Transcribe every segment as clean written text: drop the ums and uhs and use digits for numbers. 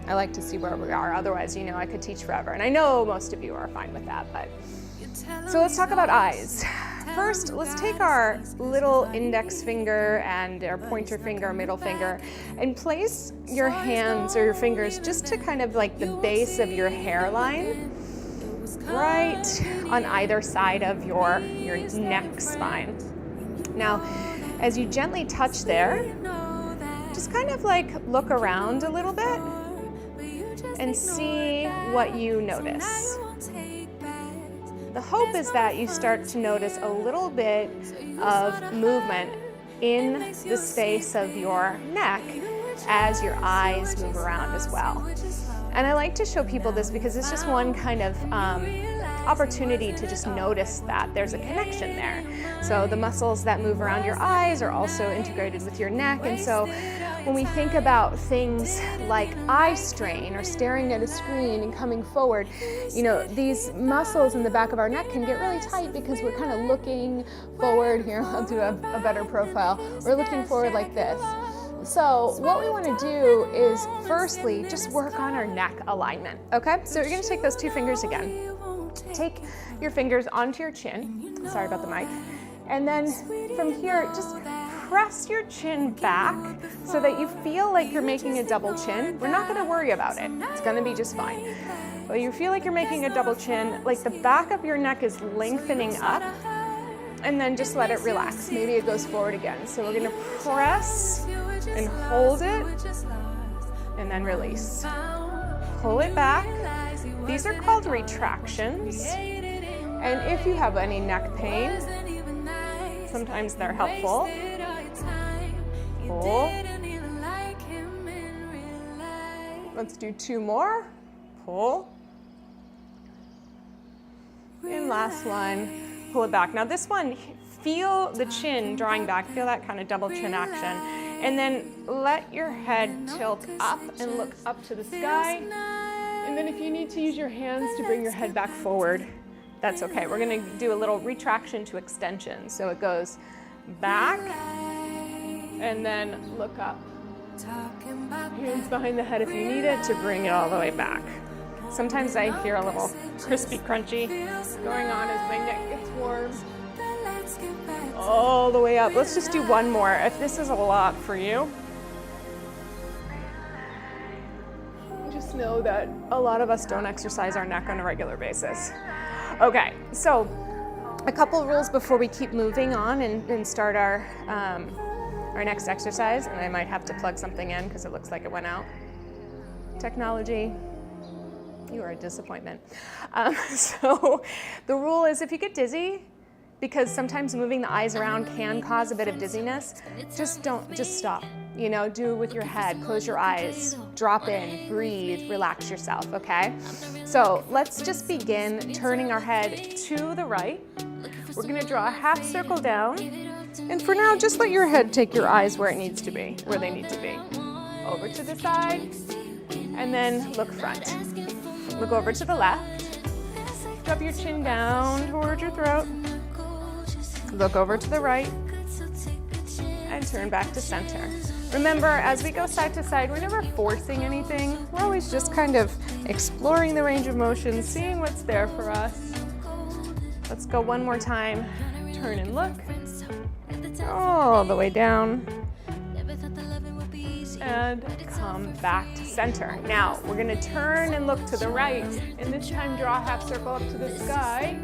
I like to see where we are. Otherwise, I could teach forever. And I know most of you are fine with that, but. So let's talk about eyes. First, let's take our little index finger and our pointer finger, middle finger, and place your hands or your fingers just to kind of like the base of your hairline, right on either side of your neck spine. Now, as you gently touch there, just kind of like look around a little bit and see what you notice. The hope is that you start to notice a little bit of movement in the space of your neck as your eyes move around as well. And I like to show people this because it's just one kind of opportunity to just notice that there's a connection there. So the muscles that move around your eyes are also integrated with your neck. And so when we think about things like eye strain or staring at a screen and coming forward, these muscles in the back of our neck can get really tight because we're kind of looking forward. Here, I'll do a better profile. We're looking forward like this. So what we want to do is firstly just work on our neck alignment, okay? So you're going to take those two fingers again. Take your fingers onto your chin. Sorry about the mic. And then from here, just press your chin back so that you feel like you're making a double chin. We're not going to worry about it. It's going to be just fine. But you feel like you're making a double chin, like the back of your neck is lengthening up, and then just let it relax. Maybe it goes forward again. So we're going to press and hold it, and then release. Pull it back. These are called retractions. And if you have any neck pain, sometimes they're helpful. Pull. Let's do two more. Pull. And last one, pull it back. Now this one, feel the chin drawing back, feel that kind of double chin action. And then let your head tilt up and look up to the sky. And then if you need to use your hands to bring your head back forward, that's okay. We're gonna do a little retraction to extension. So it goes back and then look up. Hands behind the head if you need it to bring it all the way back. Sometimes I hear a little crispy crunchy going on as my neck gets warm. All the way up. Let's just do one more. If this is a lot for you, just know that a lot of us don't exercise our neck on a regular basis. Okay, so a couple of rules before we keep moving on and start our next exercise. And I might have to plug something in because it looks like it went out. Technology. You are a disappointment. So the rule is if you get dizzy, because sometimes moving the eyes around can cause a bit of dizziness, just stop. Do it with your head, close your eyes, drop in, breathe, relax yourself, okay? So let's just begin turning our head to the right. We're gonna draw a half circle down. And for now, just let your head take your eyes where they need to be. Over to the side, and then look front. Look over to the left. Drop your chin down towards your throat. Look over to the right, and turn back to center. Remember, as we go side to side, we're never forcing anything. We're always just kind of exploring the range of motion, seeing what's there for us. Let's go one more time. Turn and look. All the way down. And come back to center. Now, we're gonna turn and look to the right, and this time draw a half circle up to the sky.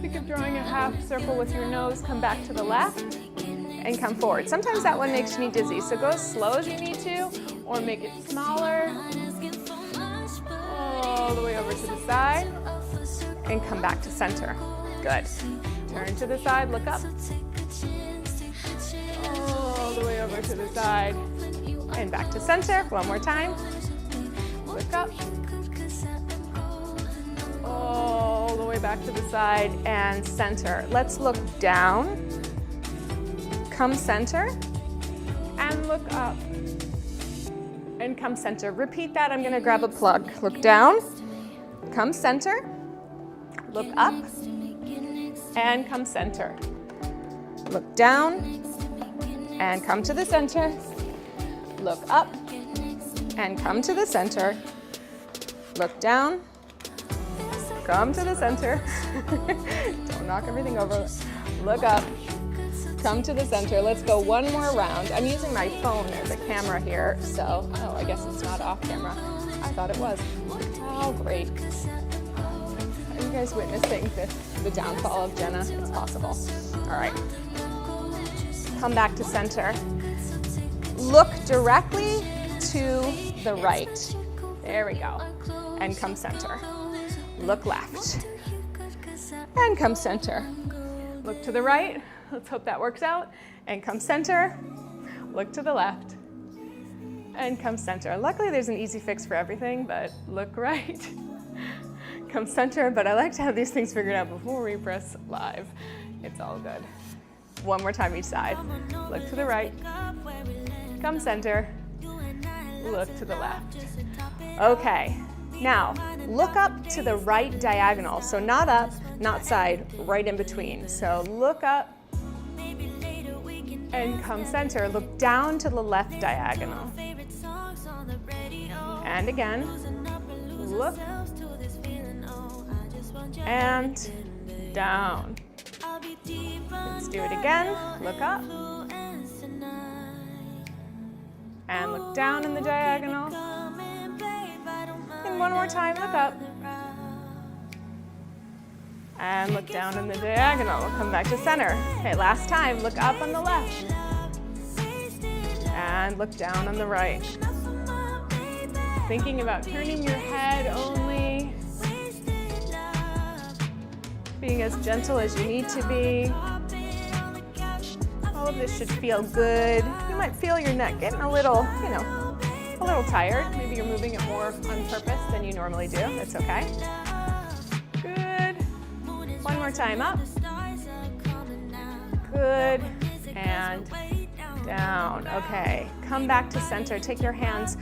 Think of drawing a half circle with your nose, come back to the left, and come forward. Sometimes that one makes me dizzy, so go as slow as you need to, or make it smaller. All the way over to the side, and come back to center. Good. Turn to the side, look up. All the way over to the side, and back to center. One more time. Look up. All the way back to the side and center. Let's look down. Come center. And look up. And come center. Repeat that. I'm going to grab a plug. Look down. Come center. Look up. And come center. Look down. And come to the center. Look up. and come to the center. Look down, come to the center. Don't knock everything over. Look up, come to the center. Let's go one more round. I'm using my phone as a camera here, so, oh, I guess it's not off camera. I thought it was. Oh, great. Are you guys witnessing the downfall of Jenna? It's possible. All right. Come back to center. Look directly to the right. There we go. And come center. Look left. And come center. Look to the right. Let's hope that works out. And come center. Look to the left. And come center. Luckily, there's an easy fix for everything, but look right. Come center, but I like to have these things figured out before we press live. It's all good. One more time each side. Look to the right. Come center. Look to the left. Okay, now look up to the right diagonal. So not up, not side, right in between. So look up and come center. Look down to the left diagonal. And again, look and down. Let's do it again. Look up and look down in the diagonal. And one more time, look up and look down in the diagonal. We'll come back to center. Okay, last time, look up on the left and look down on the right. Thinking about turning your head only, being as gentle as you need to be. All of this should feel good. You might feel your neck getting a little, a little tired. Maybe you're moving it more on purpose than you normally do. That's okay. Good. One more time, up. Good. And down. Okay. Come back to center. Take your hands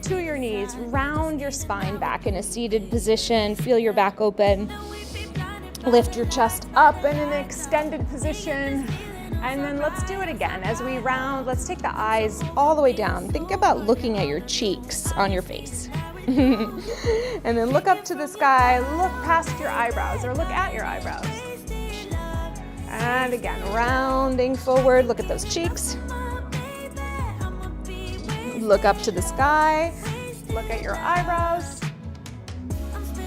to your knees. Round your spine back in a seated position. Feel your back open. Lift your chest up in an extended position. And then let's do it again. As we round, let's take the eyes all the way down. Think about looking at your cheeks on your face. And then look up to the sky, look past your eyebrows or look at your eyebrows. And again, rounding forward, look at those cheeks. Look up to the sky, look at your eyebrows.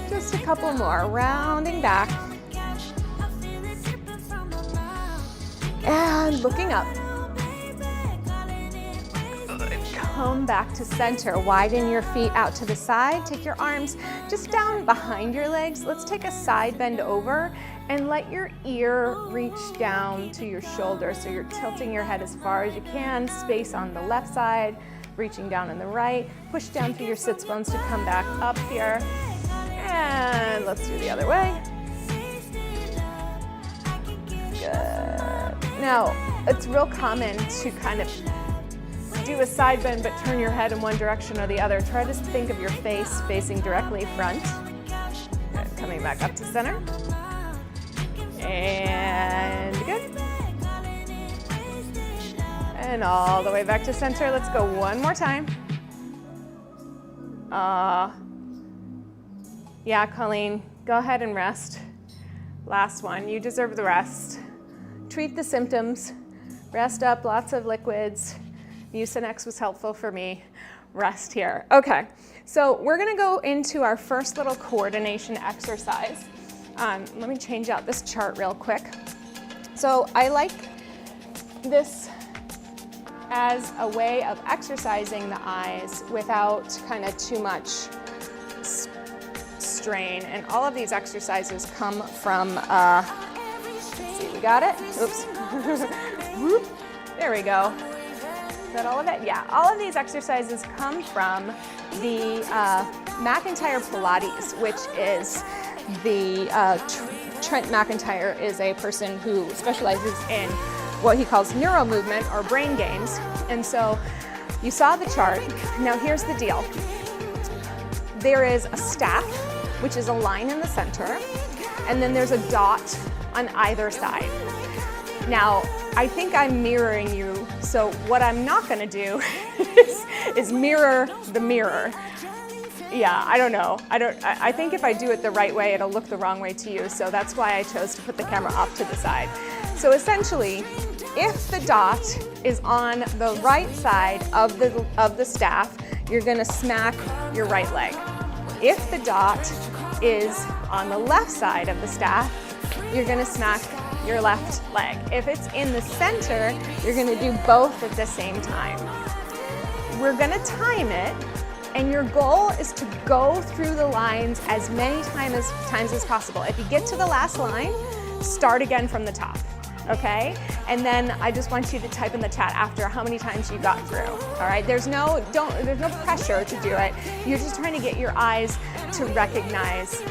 Just a couple more, rounding back. And looking up. Come back to center. Widen your feet out to the side. Take your arms just down behind your legs. Let's take a side bend over and let your ear reach down to your shoulder. So you're tilting your head as far as you can. Space on the left side, reaching down on the right. Push down through your sits bones to come back up here. And let's do the other way. Good. Now, it's real common to kind of do a side bend but turn your head in one direction or the other. Try to think of your face facing directly front. Good. Coming back up to center. And good. And all the way back to center. Let's go one more time. Yeah, Colleen, go ahead and rest. Last one. You deserve the rest. Treat the symptoms. Rest up, lots of liquids. Mucinex was helpful for me. Rest here. Okay, so we're gonna go into our first little coordination exercise. Let me change out this chart real quick. So I like this as a way of exercising the eyes without kind of too much strain. And all of these exercises come from, let's see, we got it? Oops. Whoop. There we go. Is that all of it? Yeah, all of these exercises come from the McIntyre Pilates, which is the, Trent McIntyre is a person who specializes in what he calls neuro movement or brain games. And so you saw the chart. Now here's the deal. There is a staff, which is a line in the center, and then there's a dot on either side. Now, I think I'm mirroring you, so what I'm not gonna do is mirror the mirror. Yeah, I don't know. I think if I do it the right way, it'll look the wrong way to you, so that's why I chose to put the camera off to the side. So essentially, if the dot is on the right side of the staff, you're gonna smack your right leg. If the dot is on the left side of the staff, you're gonna smack your left leg. If it's in the center, you're gonna do both at the same time. We're gonna time it, and your goal is to go through the lines as many times as possible. If you get to the last line, start again from the top, okay? And then I just want you to type in the chat after how many times you got through, all right? There's no pressure to do it. You're just trying to get your eyes to recognize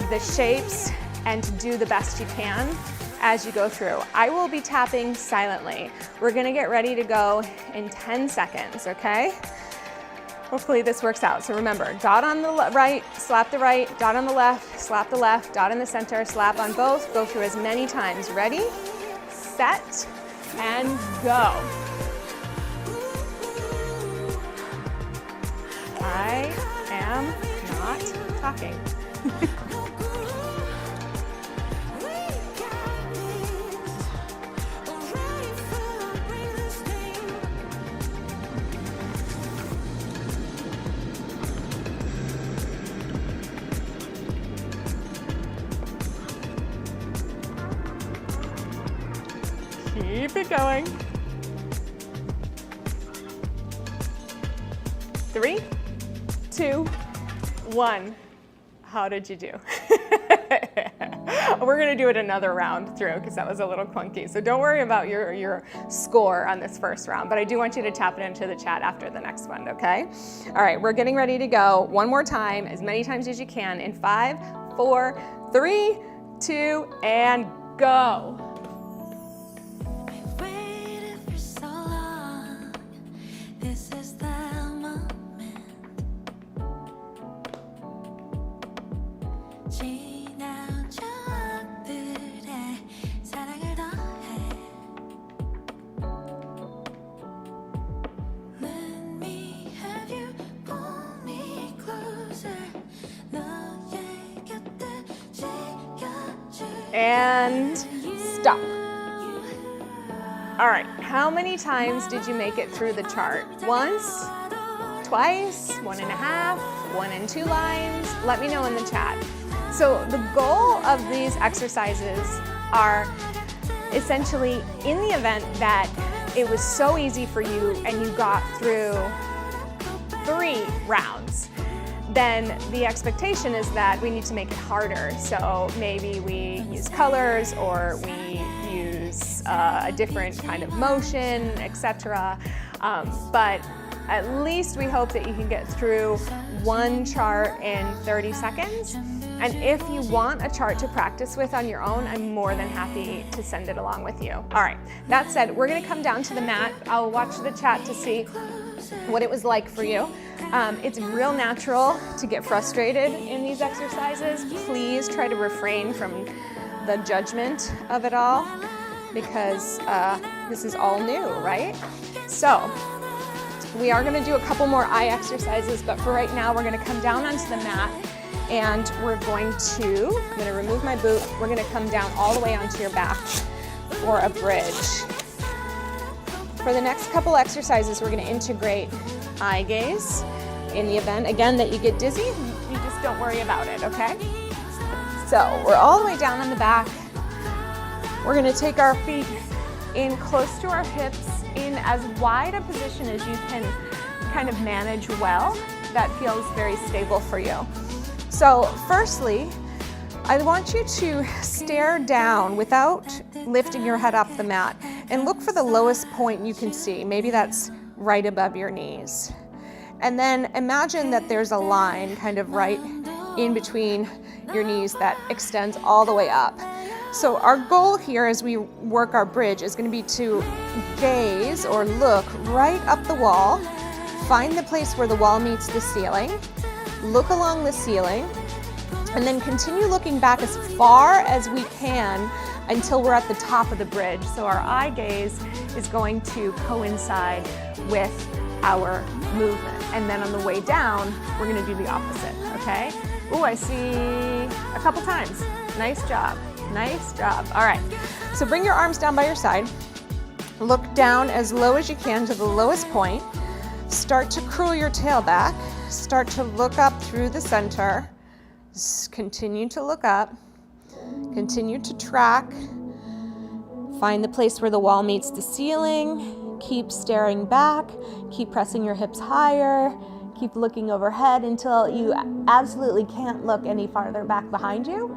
the shapes and to do the best you can as you go through. I will be tapping silently. We're gonna get ready to go in 10 seconds, okay? Hopefully this works out. So remember, dot on the right, slap the right, dot on the left, slap the left, dot in the center, slap on both. Go through as many times. Ready, set, and go. I am not talking. Keep it going. 3, 2, 1. How did you do? We're gonna do it another round through because that was a little clunky. So don't worry about your score on this first round, but I do want you to tap it into the chat after the next one, okay? All right, we're getting ready to go one more time, as many times as you can in 5, 4, 3, 2, and go. And stop. All right, how many times did you make it through the chart? Once, twice, 1.5, 1 and 2 lines? Let me know in the chat. So the goal of these exercises are essentially in the event that it was so easy for you and you got through 3 rounds, then the expectation is that we need to make it harder. So maybe we use colors or we use a different kind of motion, etc. But at least we hope that you can get through 1 chart in 30 seconds. And if you want a chart to practice with on your own, I'm more than happy to send it along with you. All right, that said, we're gonna come down to the mat. I'll watch the chat to see what it was like for you. It's real natural to get frustrated in these exercises. Please try to refrain from the judgment of it all because this is all new, right? So we are gonna do a couple more eye exercises, but for right now, we're gonna come down onto the mat and we're going to, I'm gonna remove my boot, we're gonna come down all the way onto your back for a bridge. For the next couple exercises, we're gonna integrate eye gaze. In the event, again, that you get dizzy, you just don't worry about it, okay? So we're all the way down on the back. We're gonna take our feet in close to our hips, in as wide a position as you can kind of manage well. That feels very stable for you. So firstly, I want you to stare down without lifting your head off the mat and look for the lowest point you can see. Maybe that's right above your knees. And then imagine that there's a line kind of right in between your knees that extends all the way up. So our goal here as we work our bridge is going to be to gaze or look right up the wall, find the place where the wall meets the ceiling, look along the ceiling, and then continue looking back as far as we can until we're at the top of the bridge. So our eye gaze is going to coincide with our movement. And then on the way down, we're gonna do the opposite, okay? Ooh, I see a couple times. Nice job, nice job. All right, so bring your arms down by your side. Look down as low as you can to the lowest point. Start to curl your tail back. Start to look up through the center. Continue to look up. Continue to track. Find the place where the wall meets the ceiling. Keep staring back. Keep pressing your hips higher. Keep looking overhead until you absolutely can't look any farther back behind you.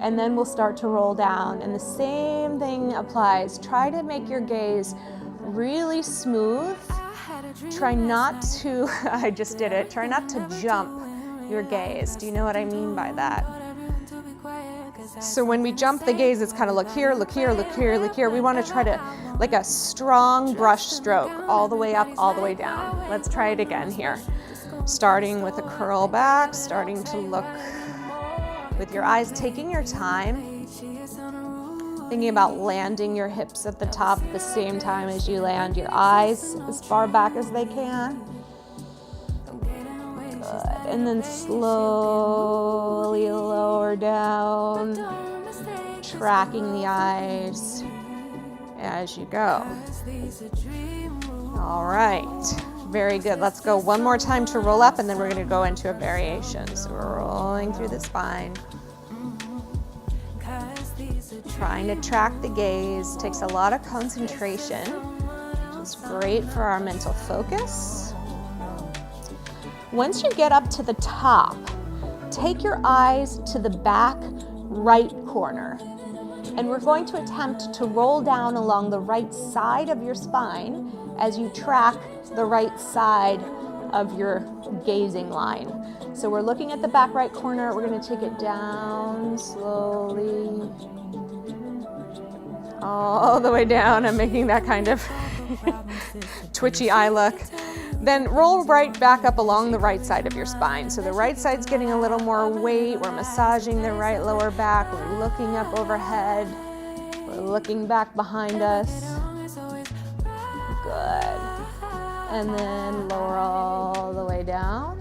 And then we'll start to roll down. And the same thing applies. Try to make your gaze really smooth. Try not to, I just did it, try not to jump your gaze. Do you know what I mean by that? So when we jump the gaze, it's kind of look here, look here, look here, look here. We want to try to, like a strong brush stroke, all the way up, all the way down. Let's try it again here. Starting with a curl back, starting to look with your eyes, taking your time, thinking about landing your hips at the top at the same time as you land your eyes as far back as they can. Good. And then slowly lower down, tracking the eyes as you go. All right, very good. Let's go one more time to roll up, and then we're going to go into a variation. So we're rolling through the spine. Trying to track the gaze takes a lot of concentration, which is great for our mental focus. Once you get up to the top, take your eyes to the back right corner. And we're going to attempt to roll down along the right side of your spine as you track the right side of your gazing line. So we're looking at the back right corner. We're going to take it down slowly, all the way down. I'm making that kind of twitchy eye look. Then roll right back up along the right side of your spine. So the right side's getting a little more weight. We're massaging the right lower back. We're looking up overhead. We're looking back behind us. Good. And then lower all the way down.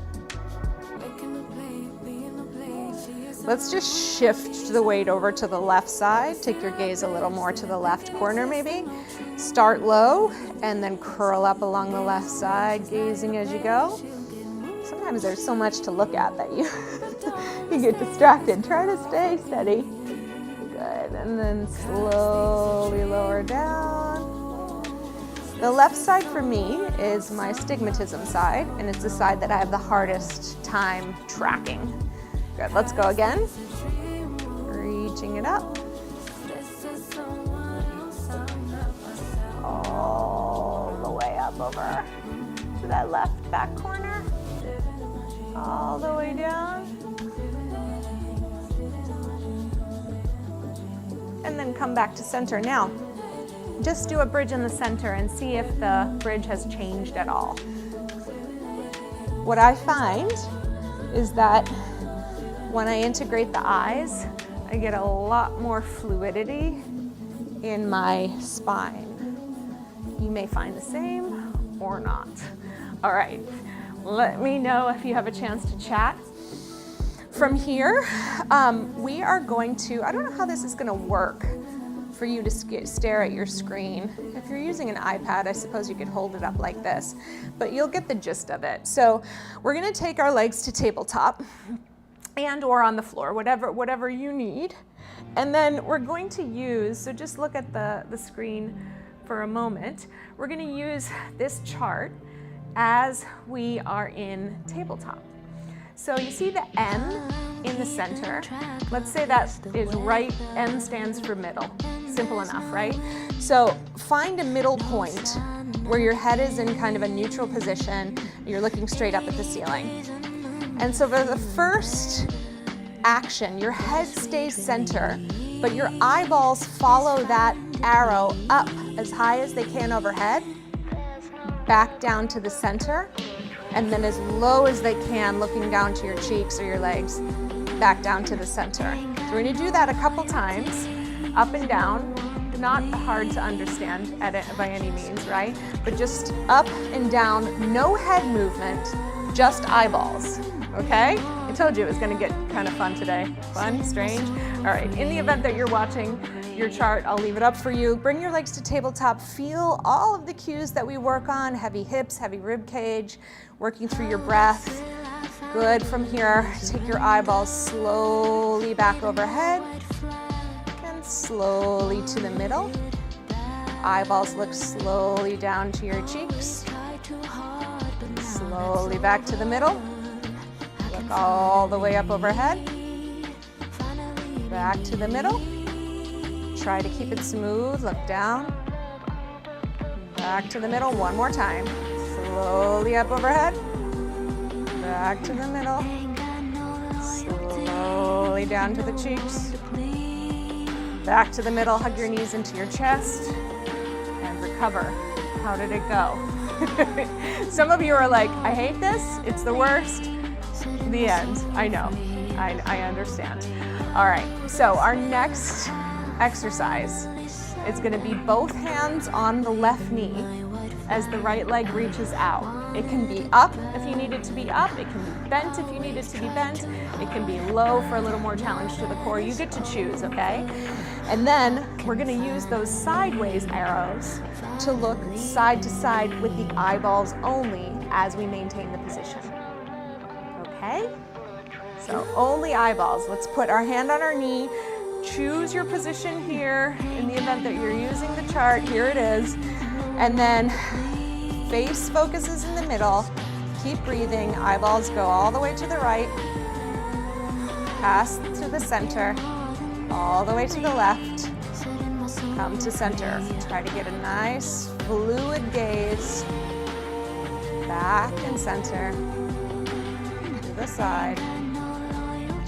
Let's just shift the weight over to the left side. Take your gaze a little more to the left corner maybe. Start low and then curl up along the left side, gazing as you go. Sometimes there's so much to look at that you, you get distracted. Try to stay steady. Good, and then slowly lower down. The left side for me is my astigmatism side, and it's the side that I have the hardest time tracking. Good, let's go again. Reaching it up. All the way up over to that left back corner. All the way down. And then come back to center. Now, just do a bridge in the center and see if the bridge has changed at all. What I find is that when I integrate the eyes, I get a lot more fluidity in my spine. You may find the same or not. All right, let me know if you have a chance to chat. From here, we are going to, I don't know how this is gonna work for you to stare at your screen. If you're using an iPad, I suppose you could hold it up like this, but you'll get the gist of it. So we're gonna take our legs to tabletop and or on the floor, whatever you need. And then we're going to use, so just look at the screen for a moment. We're gonna use this chart as we are in tabletop. So you see the N in the center. Let's say that is right, N stands for middle. Simple enough, right? So find a middle point where your head is in kind of a neutral position. You're looking straight up at the ceiling. And so for the first action, your head stays center, but your eyeballs follow that arrow up as high as they can overhead, back down to the center, and then as low as they can, looking down to your cheeks or your legs, back down to the center. So we're gonna do that a couple times. up and down, not hard to understand by any means, right? But just up and down, no head movement, just eyeballs, okay? I told you it was gonna get kind of fun today. Fun, strange. All right, in the event that you're watching your chart, I'll leave it up for you. Bring your legs to tabletop. Feel all of the cues that we work on, heavy hips, heavy rib cage, working through your breath. Good. From here, take your eyeballs slowly back overhead and slowly to the middle. Eyeballs look slowly down to your cheeks. Slowly back to the middle. Look all the way up overhead. Back to the middle. Try to keep it smooth. Look down. Back to the middle. One more time. Slowly up overhead. Back to the middle. Slowly down to the cheeks. Back to the middle. Hug your knees into your chest and recover. How did it go? Some of you are like, I hate this. It's the worst. The end. I know. I understand. All right. So our next exercise is going to be both hands on the left knee as the right leg reaches out. It can be up if you need it to be up. It can be bent if you need it to be bent. It can be low for a little more challenge to the core. You get to choose, okay? And then we're going to use those sideways arrows to look side to side with the eyeballs only as we maintain the position. Okay? So only eyeballs. Let's put our hand on our knee. Choose your position here in the event that you're using the chart. Here it is. And then face focuses in the middle. Keep breathing. Eyeballs go all the way to the right. Pass to the center. All the way to the left. Come to center. Try to get a nice fluid gaze. Back and center. To the side.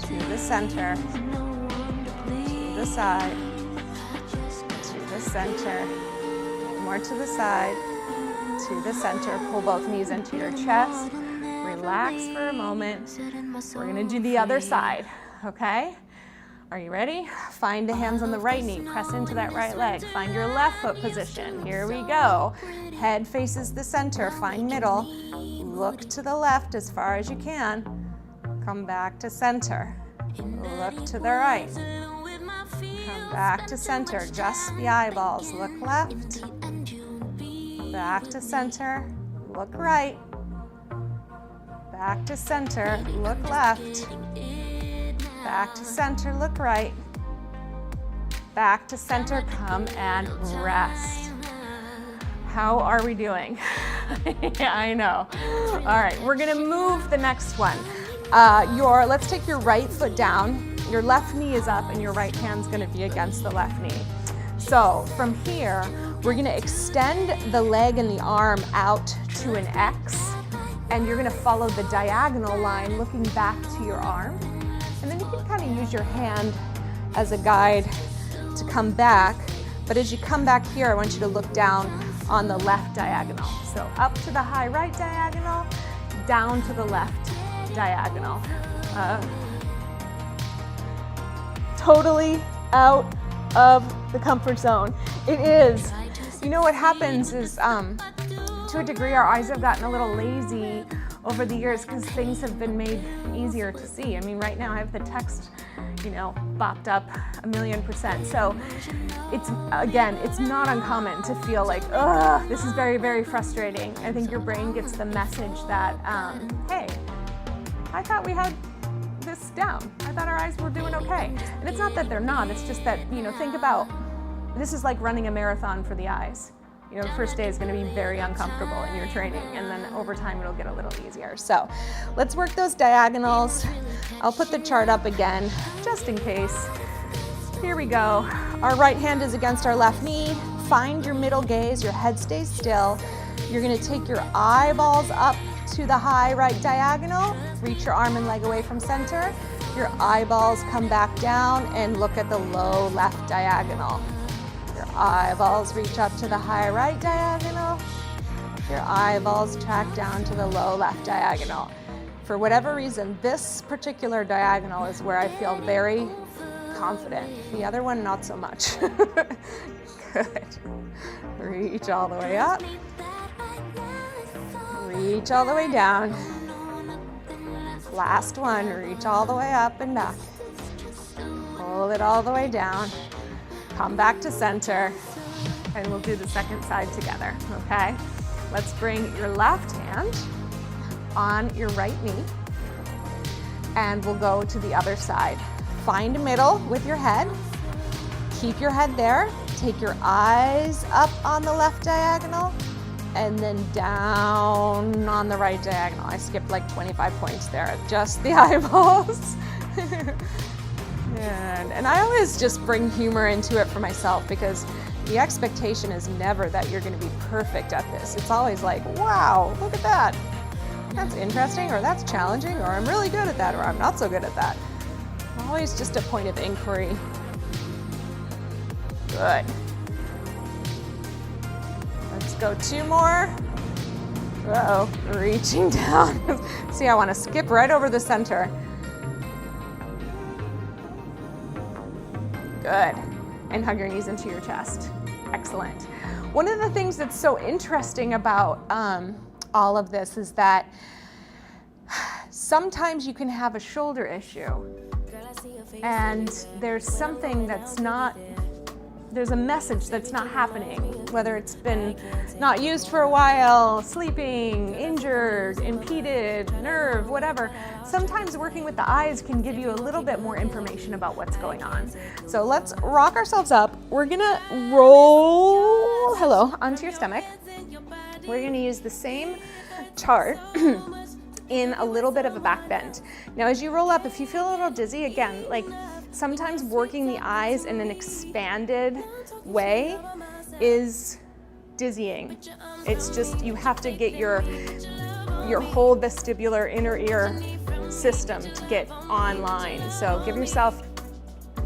To the center. To the side. To the center. More to the side, to the center. Pull both knees into your chest. Relax for a moment. We're gonna do the other side, okay? Are you ready? Find the hands on the right knee. Press into that right leg. Find your left foot position. Here we go. Head faces the center. Find middle. Look to the left as far as you can. Come back to center. Look to the right. Come back to center. Just the eyeballs. Look left. Back to center, look right. Back to center, look left. Back to center, look right. Back to center, come and rest. How are we doing? Yeah, I know. All right, we're gonna move the next one. Let's take your right foot down. Your left knee is up and your right hand's gonna be against the left knee. So from here, we're gonna extend the leg and the arm out to an X, and you're gonna follow the diagonal line looking back to your arm. And then you can kind of use your hand as a guide to come back. But as you come back here, I want you to look down on the left diagonal. So up to the high right diagonal, down to the left diagonal. Totally out of the comfort zone. It is. You know what happens is, to a degree, our eyes have gotten a little lazy over the years because things have been made easier to see. I mean, right now I have the text, bopped up 1,000,000%. So it's not uncommon to feel like, ugh, this is very, very frustrating. I think your brain gets the message that, hey, I thought we had this down. I thought our eyes were doing okay. And it's not that they're not, it's just that, think about, this is like running a marathon for the eyes. The first day is going to be very uncomfortable in your training, and then over time it'll get a little easier. So let's work those diagonals. I'll put the chart up again, just in case. Here we go. Our right hand is against our left knee. Find your middle gaze, your head stays still. You're going to take your eyeballs up to the high right diagonal. Reach your arm and leg away from center. Your eyeballs come back down and look at the low left diagonal. Your eyeballs reach up to the high right diagonal. Your eyeballs track down to the low left diagonal. For whatever reason, this particular diagonal is where I feel very confident. The other one, not so much. Good. Reach all the way up. Reach all the way down. Last one, reach all the way up and back. Pull it all the way down. Come back to center, and we'll do the second side together, okay? Let's bring your left hand on your right knee, and we'll go to the other side. Find a middle with your head. Keep your head there. Take your eyes up on the left diagonal, and then down on the right diagonal. I skipped like 25 points there, just the eyeballs. And I always just bring humor into it for myself, because the expectation is never that you're going to be perfect at this. It's always like, wow, look at that. That's interesting, or that's challenging, or I'm really good at that, or I'm not so good at that. Always just a point of inquiry. Good. Let's go 2 more. Uh-oh, reaching down. See, I want to skip right over the center. Good. And hug your knees into your chest. Excellent. One of the things that's so interesting about all of this is that sometimes you can have a shoulder issue, and there's something that's not, there's a message that's not happening, whether it's been not used for a while, sleeping, injured, impeded, nerve, whatever. Sometimes working with the eyes can give you a little bit more information about what's going on. So let's rock ourselves up. We're gonna roll, onto your stomach. We're gonna use the same chart in a little bit of a back bend. Now, as you roll up, if you feel a little dizzy, again, like sometimes working the eyes in an expanded way is dizzying. It's just, you have to get your whole vestibular inner ear system to get online. So give yourself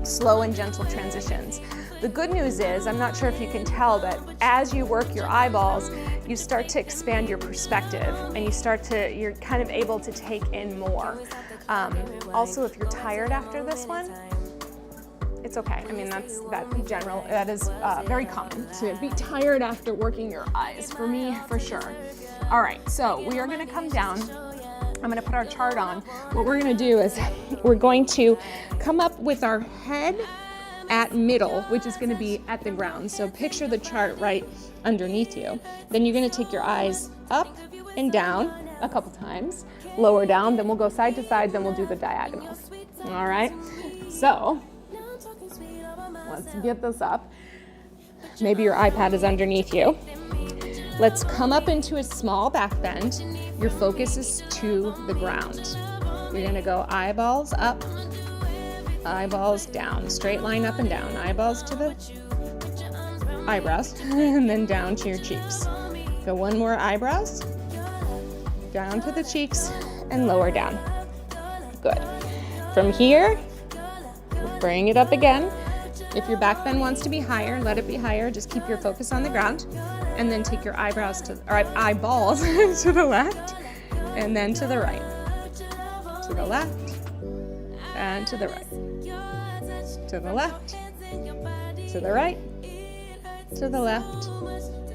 slow and gentle transitions. The good news is, I'm not sure if you can tell, but as you work your eyeballs, you start to expand your perspective, and you're kind of able to take in more. Also, if you're tired after this one, it's okay. I mean, that is very common to be tired after working your eyes. For me, for sure. All right, so we are gonna come down. I'm gonna put our chart on. What we're gonna do is we're going to come up with our head at middle, which is going to be at the ground. So picture the chart right underneath you. Then you're going to take your eyes up and down a couple times, lower down, then we'll go side to side, then we'll do the diagonals. All right, so let's get this up. Maybe your iPad is underneath you. Let's come up into a small back bend. Your focus is to the ground. You're going to go eyeballs up, eyeballs down, straight line up and down, eyeballs to the eyebrows, and then down to your cheeks. Go one more, eyebrows, down to the cheeks, and lower down. Good. From here, bring it up again. If your back bend wants to be higher, let it be higher. Just keep your focus on the ground, and then take your eyeballs to the left, and then to the right, to the left, and to the right. To the left, to the right, to the left,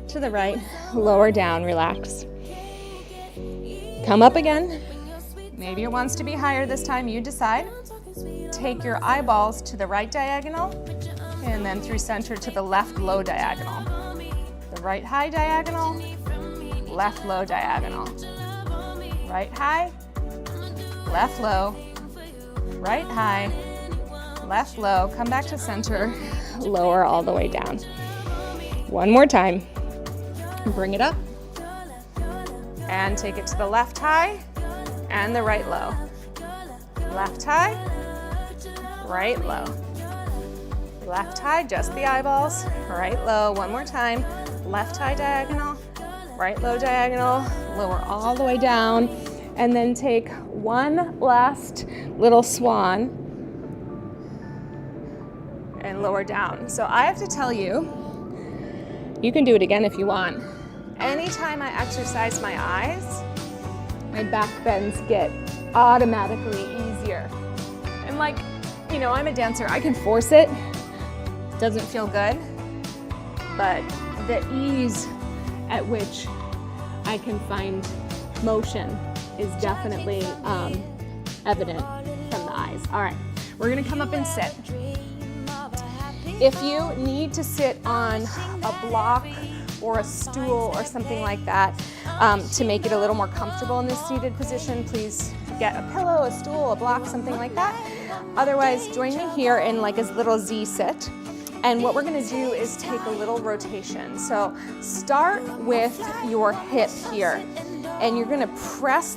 to the right, lower down, relax. Come up again. Maybe it wants to be higher this time, you decide. Take your eyeballs to the right diagonal, and then through center to the left low diagonal. The right high diagonal, left low diagonal. Right high, left low, right high, left low, come back to center, lower all the way down. One more time. Bring it up, and take it to the left high and the right low. Left high, right low. Left high, just the eyeballs, right low. One more time. Left high diagonal, right low diagonal, lower all the way down, and then take one last little swan and lower down. So I have to tell you, you can do it again if you want. Anytime I exercise my eyes, my back bends get automatically easier. And like, You know, I'm a dancer, I can force it. Doesn't feel good, but the ease at which I can find motion is definitely evident from the eyes. All right, we're gonna come up and sit. If you need to sit on a block or a stool or something like that to make it a little more comfortable in this seated position, please get a pillow, a stool, a block, something like that. Otherwise, join me here in like a little Z sit. And what we're gonna do is take a little rotation. So start with your hip here, and you're gonna press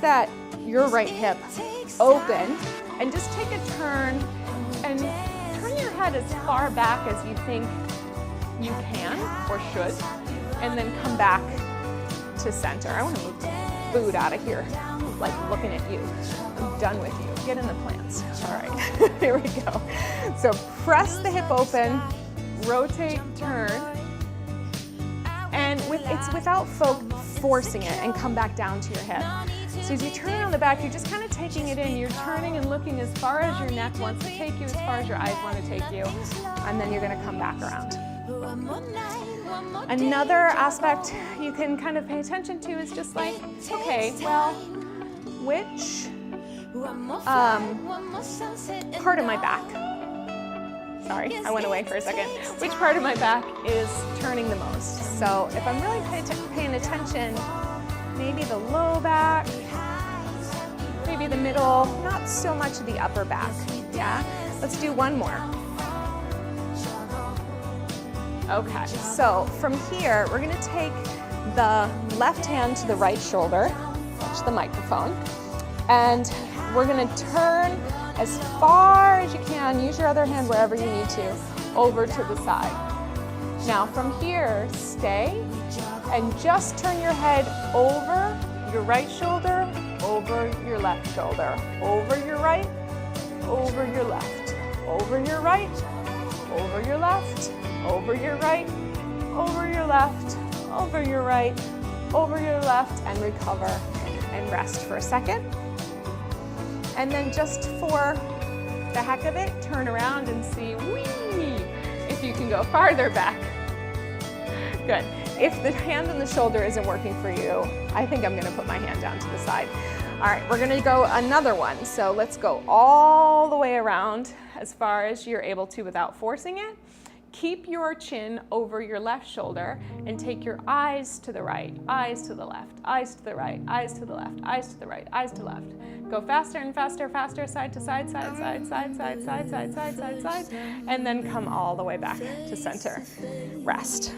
your right hip open, and just take a turn and turn your head as far back as you think you can or should, and then come back to center. I want to move the food out of here, like looking at you. I'm done with you. Get in the plants. All right, here we go. So press the hip open, rotate, turn, and it's without forcing it, and come back down to your head. So as you turn on the back, you're just kind of taking it in. You're turning and looking as far as your neck wants to take you, as far as your eyes want to take you, and then you're going to come back around. Another aspect you can kind of pay attention to is just like, okay, well, which part of my back, sorry, I went away for a second, which part of my back is turning the most? So if I'm really paying attention, maybe the low back, maybe the middle, not so much the upper back, yeah? Let's do one more. Okay, so from here, we're gonna take the left hand to the right shoulder, touch the microphone, and we're gonna turn as far as you can, use your other hand wherever you need to, over to the side. Now from here, stay, and just turn your head over your right shoulder, over your left shoulder, over your right, over your left, over your right, over your left, over your right, over your left, over your right, over your left, and recover and rest for a second. And then just for the heck of it, turn around and see, whee, if you can go farther back. Good. If the hand on the shoulder isn't working for you, I think I'm gonna put my hand down to the side. All right, we're gonna go another one. So let's go all the way around as far as you're able to without forcing it. Keep your chin over your left shoulder and take your eyes to the right, eyes to the left, eyes to the right, eyes to the left, eyes to the right, eyes to the left. Go faster and faster, faster, side to side, side, side, side, side, side, side, side, side, side, and then come all the way back to center. Rest.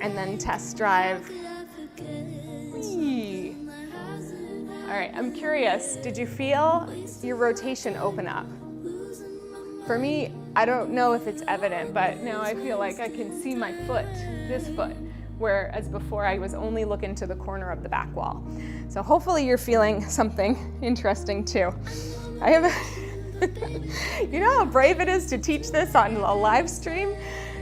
And then test drive. Whee. All right, I'm curious, did you feel your rotation open up? For me, I don't know if it's evident, but now I feel like I can see my foot, this foot, whereas before I was only looking to the corner of the back wall. So hopefully you're feeling something interesting too. I have, you know how brave it is to teach this on a live stream?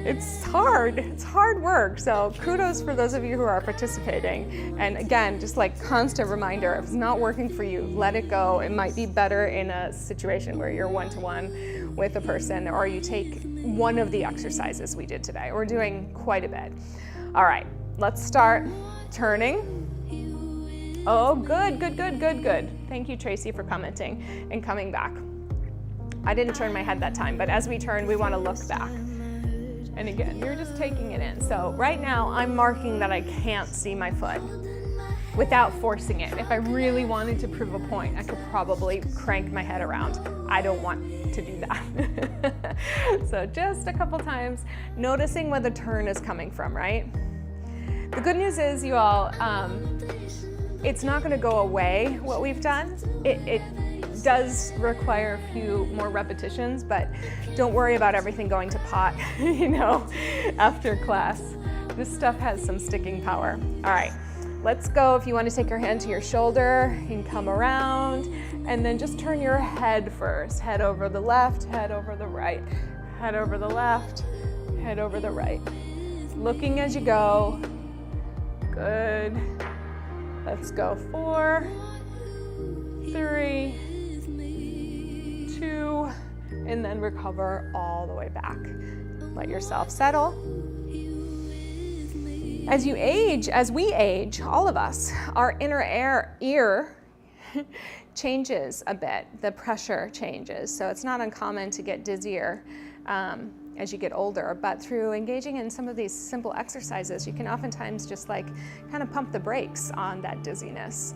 It's hard work. So kudos for those of you who are participating. And again, just like constant reminder, if it's not working for you, let it go. It might be better in a situation where you're one-to-one with a person, or you take one of the exercises we did today. We're doing quite a bit. All right, let's start turning. Oh, good. Thank you, Tracy, for commenting and coming back. I didn't turn my head that time, but as we turn, we want to look back. And again, you're just taking it in. So right now, I'm marking that I can't see my foot without forcing it. If I really wanted to prove a point, I could probably crank my head around. I don't want to do that. So just a couple times, noticing where the turn is coming from, right? The good news is, you all, it's not gonna go away, what we've done. It does require a few more repetitions, but don't worry about everything going to pot, you know, after class. This stuff has some sticking power. All right, let's go. If you want to take your hand to your shoulder, you can come around, and then just turn your head first. Head over the left, head over the right, head over the left, head over the right. Looking as you go. Good. Let's go 4, 3, and then recover all the way back. Let yourself settle. As you age, as we age, all of us, our inner ear changes a bit. The pressure changes. So it's not uncommon to get dizzier as you get older, but through engaging in some of these simple exercises, you can oftentimes just like kind of pump the brakes on that dizziness.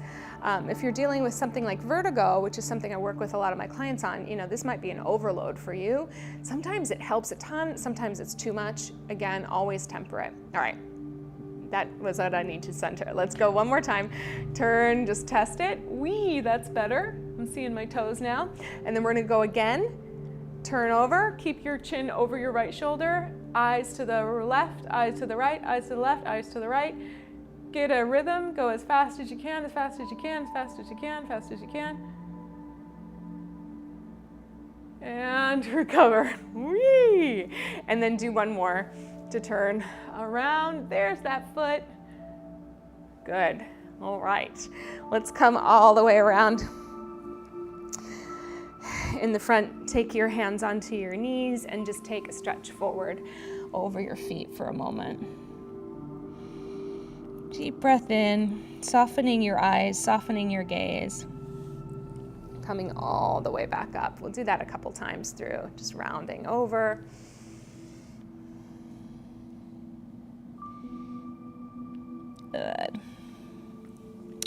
If you're dealing with something like vertigo, which is something I work with a lot of my clients on, this might be an overload for you. Sometimes it helps a ton, sometimes it's too much. Again, always temper it. All right, that was what I need to center. Let's go one more time. Turn, just test it. Whee, that's better. I'm seeing my toes now. And then we're gonna go again. Turn over, keep your chin over your right shoulder, eyes to the left, eyes to the right, eyes to the left, eyes to the right. Get a rhythm, go as fast as you can, as fast as you can, as fast as you can, as fast as you can. And recover. Whee! And then do one more to turn around. There's that foot. Good. All right. Let's come all the way around. In the front, take your hands onto your knees and just take a stretch forward over your feet for a moment. Deep breath in, softening your eyes, softening your gaze. Coming all the way back up. We'll do that a couple times through, just rounding over. Good.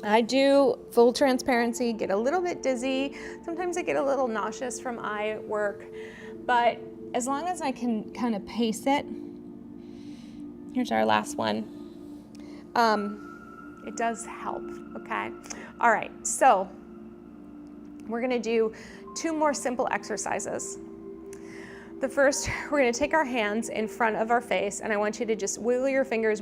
I do, full transparency, get a little bit dizzy. Sometimes I get a little nauseous from eye work, but as long as I can kind of pace it, here's our last one. It does help, okay? All right, so we're gonna do 2 more simple exercises. The first, we're gonna take our hands in front of our face, and I want you to just wiggle your fingers,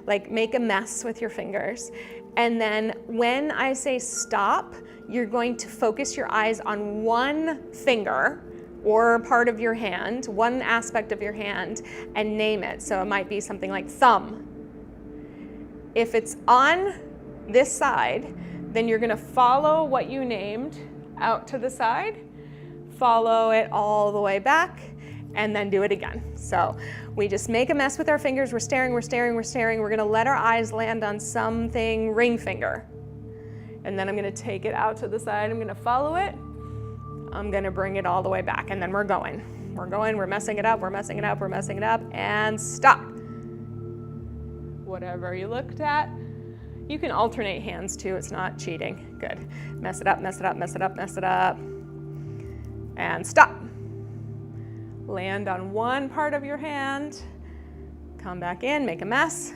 like make a mess with your fingers. And then when I say stop, you're going to focus your eyes on one finger or part of your hand, one aspect of your hand, and name it. So it might be something like thumb. If it's on this side, then you're gonna follow what you named out to the side, follow it all the way back, and then do it again. So we just make a mess with our fingers. We're staring. We're gonna let our eyes land on something, ring finger. And then I'm gonna take it out to the side. I'm gonna follow it. I'm gonna bring it all the way back, and then we're going. We're messing it up, and stop. Whatever you looked at. You can alternate hands too, it's not cheating. Good. Mess it up. And stop. Land on one part of your hand. Come back in, make a mess.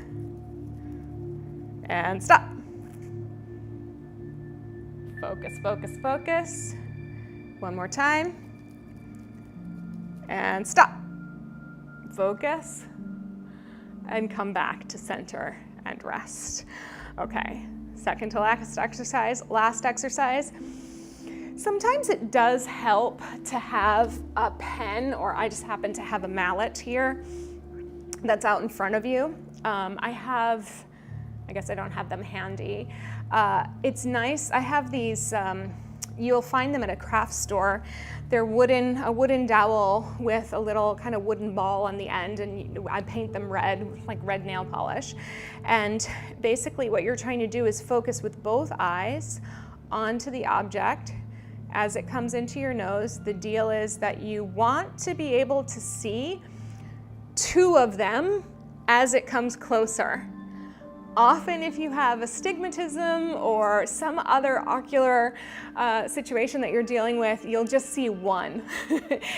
And stop. Focus. One more time. And stop. Focus. And come back to center and rest. Okay, second to last exercise. Sometimes it does help to have a pen, or I just happen to have a mallet here that's out in front of you. I guess I don't have them handy. It's nice, I have these, you'll find them at a craft store. They're a wooden dowel with a little kind of wooden ball on the end, and I paint them red, like red nail polish. And basically what you're trying to do is focus with both eyes onto the object as it comes into your nose. The deal is that you want to be able to see 2 of them as it comes closer. Often if you have astigmatism or some other ocular situation that you're dealing with, you'll just see 1.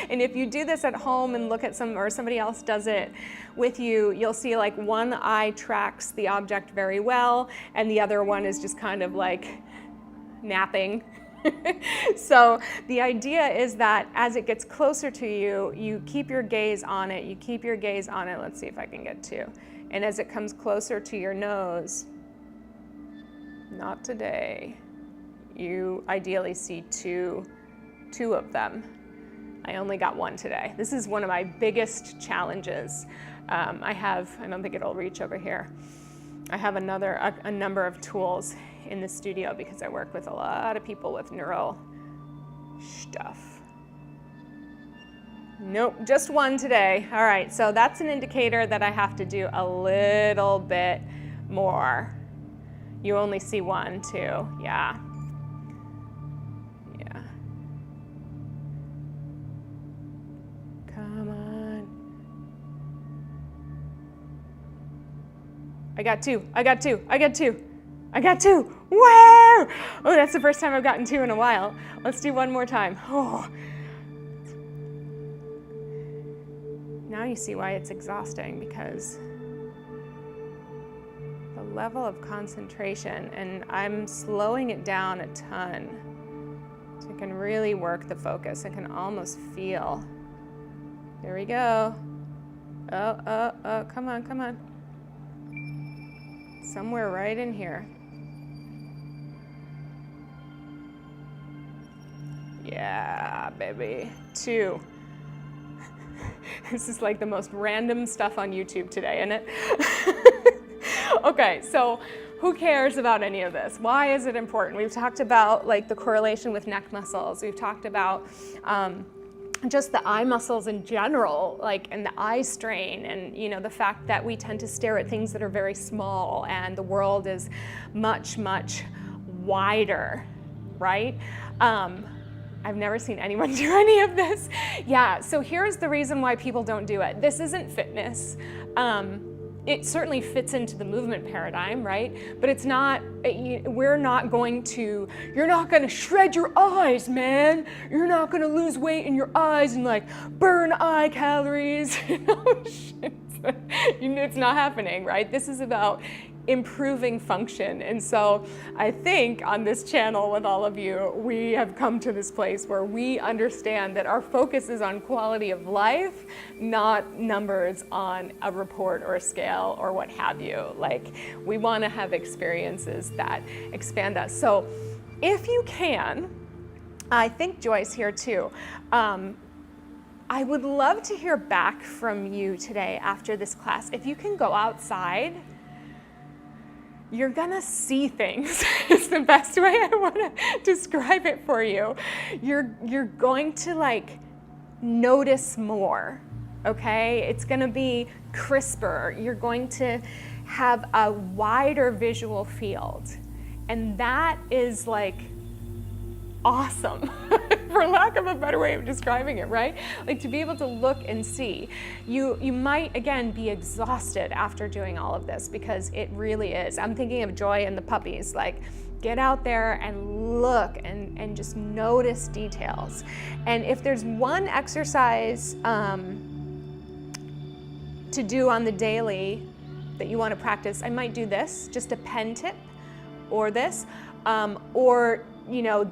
And if you do this at home and look at somebody else does it with you, you'll see like one eye tracks the object very well and the other one is just kind of like napping. So the idea is that as it gets closer to you, you keep your gaze on it, Let's see if I can get 2. And as it comes closer to your nose, not today, you ideally see two of them. I only got 1 today. This is one of my biggest challenges. I don't think it'll reach over here. I have a number of tools in the studio because I work with a lot of people with neural stuff. Nope, just one today. All right, so that's an indicator that I have to do a little bit more. You only see one, too. Yeah. Yeah. Come on. I got two. I got two. I got two. I got two. Whoa! Oh, that's the first time I've gotten two in a while. Let's do one more time. Oh. Now you see why it's exhausting, because the level of concentration, and I'm slowing it down a ton so I can really work the focus. I can almost feel. There we go. Oh, come on, come on. Somewhere right in here. Yeah, baby. Two. This is like the most random stuff on YouTube today, isn't it? Okay, so who cares about any of this? Why is it important? We've talked about like the correlation with neck muscles. We've talked about just the eye muscles in general, like, and the eye strain, and you know, the fact that we tend to stare at things that are very small, and the world is much, much wider, right? I've never seen anyone do any of this. Yeah, so here's the reason why people don't do it. This isn't fitness. It certainly fits into the movement paradigm, right? But it's not, we're not going to, you're not gonna shred your eyes, man. You're not gonna lose weight in your eyes and like burn eye calories. It's not happening, right? This is about improving function. And so I think on this channel with all of you, we have come to this place where we understand that our focus is on quality of life, not numbers on a report or a scale or what have you. Like, we want to have experiences that expand us. So if you can, I think Joy's here too. I would love to hear back from you today after this class. If you can go outside, you're gonna see things. It's the best way I wanna describe it for you. You're going to like notice more, okay? It's gonna be crisper. You're going to have a wider visual field. And that is like awesome, for lack of a better way of describing it, right? Like, to be able to look and see. You might, again, be exhausted after doing all of this, because it really is. I'm thinking of Joy and the puppies. Like, get out there and look and just notice details. And if there's one exercise to do on the daily that you want to practice, I might do this, just a pen tip, or this, or you know,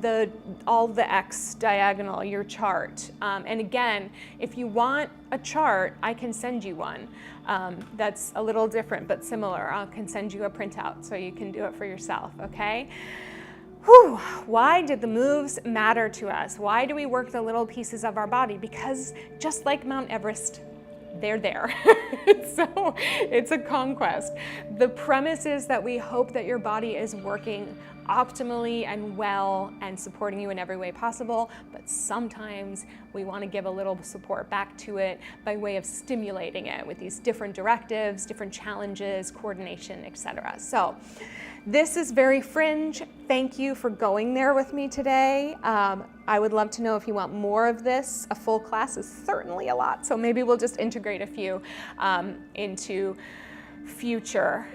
all the X diagonal, your chart. And again, if you want a chart, I can send you one. That's a little different, but similar. I can send you a printout so you can do it for yourself, okay? Whew. Why did the moves matter to us? Why do we work the little pieces of our body? Because just like Mount Everest, they're there. So it's a conquest. The premise is that we hope that your body is working optimally and well and supporting you in every way possible, but sometimes we want to give a little support back to it by way of stimulating it with these different directives, different challenges, coordination, etc. So this is very fringe. Thank you for going there with me today. I would love to know if you want more of this. A full class is certainly a lot, so maybe we'll just integrate a few into future